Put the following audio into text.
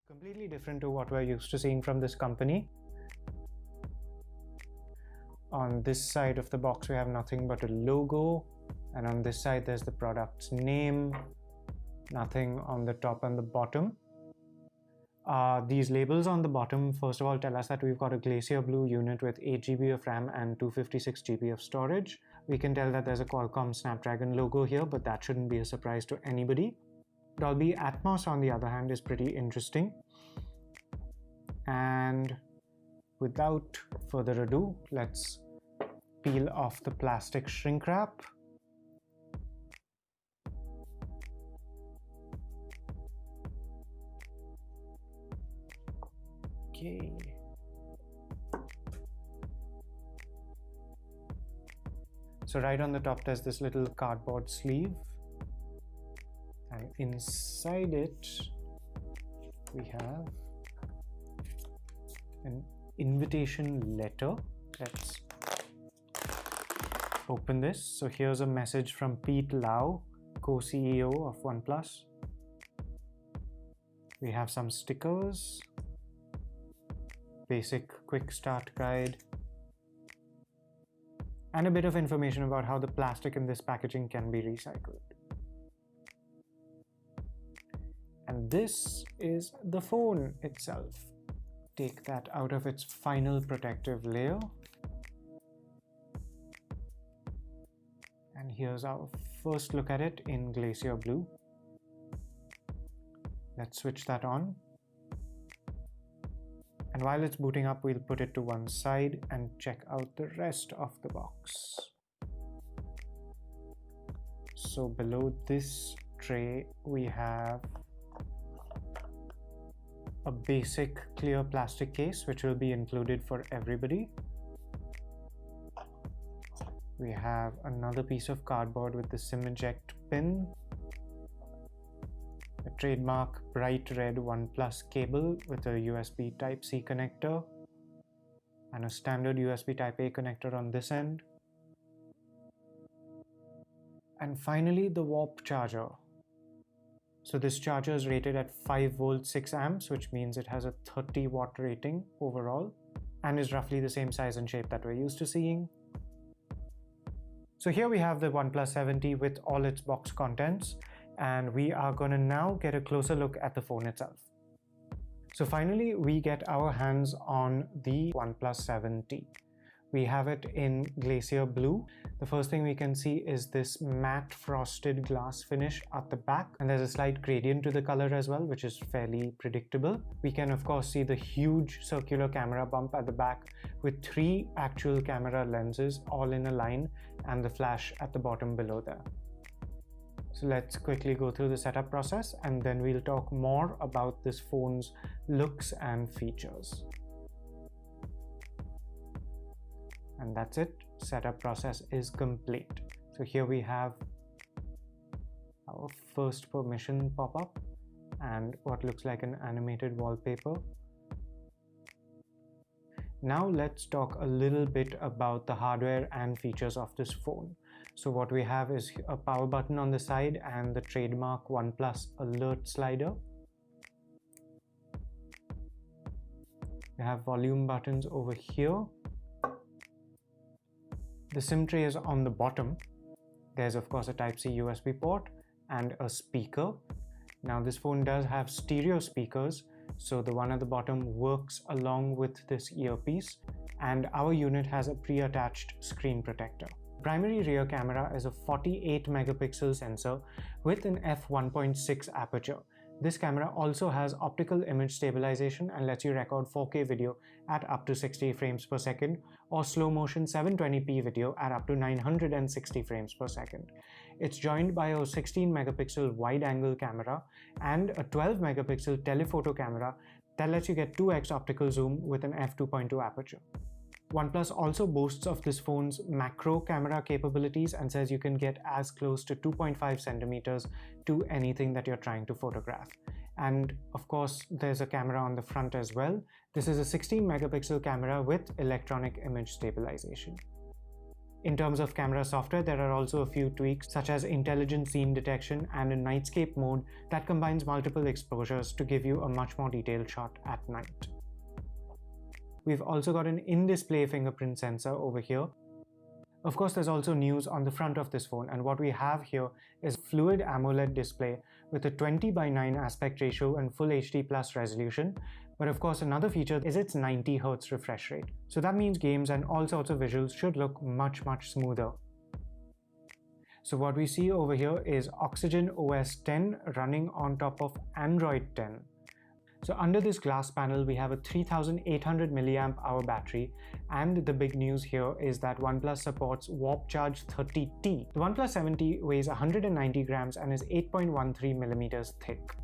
Completely different to what we're used to seeing from this company. On this side of the box we have nothing but a logo, and on this side there's the product's name, nothing on the top and the bottom. These labels on the bottom first of all tell us that we've got a Glacier Blue unit with 8 GB of RAM and 256 GB of storage. We can tell that there's a Qualcomm Snapdragon logo here, but that shouldn't be a surprise to anybody. Dolby Atmos on the other hand is pretty interesting. And without further ado, let's peel off the plastic shrink wrap. Okay. So right on the top there's this little cardboard sleeve, and inside it we have an invitation letter. Let's open this. So here's a message from Pete Lau, co-CEO of OnePlus. We have some stickers, basic quick start guide, and a bit of information about how the plastic in this packaging can be recycled. And this is the phone itself. Take that out of its final protective layer. And here's our first look at it in Glacier Blue. Let's switch that on. And while it's booting up, we'll put it to one side and check out the rest of the box. So below this tray, we have a basic clear plastic case, which will be included for everybody. We have another piece of cardboard with the SIM eject pin, a trademark bright red OnePlus cable with a USB Type-C connector, and a standard USB Type-A connector on this end. And finally, the Warp charger. So this charger is rated at 5 volts 6 amps, which means it has a 30 watt rating overall and is roughly the same size and shape that we're used to seeing. So here we have the OnePlus 7T with all its box contents, and we are going to now get a closer look at the phone itself. So finally we get our hands on the OnePlus 7T. We have it in Glacier Blue. The first thing we can see is this matte frosted glass finish at the back, and there's a slight gradient to the color as well, which is fairly predictable. We can of course see the huge circular camera bump at the back with 3 actual camera lenses all in a line, and the flash at the bottom below there. So let's quickly go through the setup process, and then we'll talk more about this phone's looks and features. And that's it. Setup process is complete. So here we have our first permission pop-up and what looks like an animated wallpaper. Now let's talk a little bit about the hardware and features of this phone. So what we have is a power button on the side and the trademark OnePlus alert slider. We have volume buttons over here. The SIM tray is on the bottom. There's of course a Type-C USB port and a speaker. Now this phone does have stereo speakers, so the one at the bottom works along with this earpiece, and our unit has a pre-attached screen protector. Primary rear camera is a 48 megapixel sensor with an f1.6 aperture. This camera also has optical image stabilization and lets you record 4K video at up to 60 frames per second or slow motion 720p video at up to 960 frames per second. It's joined by a 16 megapixel wide angle camera and a 12 megapixel telephoto camera that lets you get 2x optical zoom with an f2.2 aperture. OnePlus also boasts of this phone's macro camera capabilities and says you can get as close to 2.5 centimeters to anything that you're trying to photograph. And of course, there's a camera on the front as well. This is a 16 megapixel camera with electronic image stabilization. In terms of camera software, there are also a few tweaks such as intelligent scene detection and a nightscape mode that combines multiple exposures to give you a much more detailed shot at night. We've also got an in-display fingerprint sensor over here. Of course, there's also news on the front of this phone, and what we have here is a fluid AMOLED display with a 20:9 aspect ratio and full HD plus resolution. But of course, another feature is its 90 Hz refresh rate. So that means games and all sorts of visuals should look much smoother. So what we see over here is Oxygen OS 10 running on top of Android 10. So under this glass panel, we have a 3800 mAh battery, and the big news here is that OnePlus supports Warp Charge 30T. The OnePlus 7T weighs 190 grams and is 8.13 millimeters thick.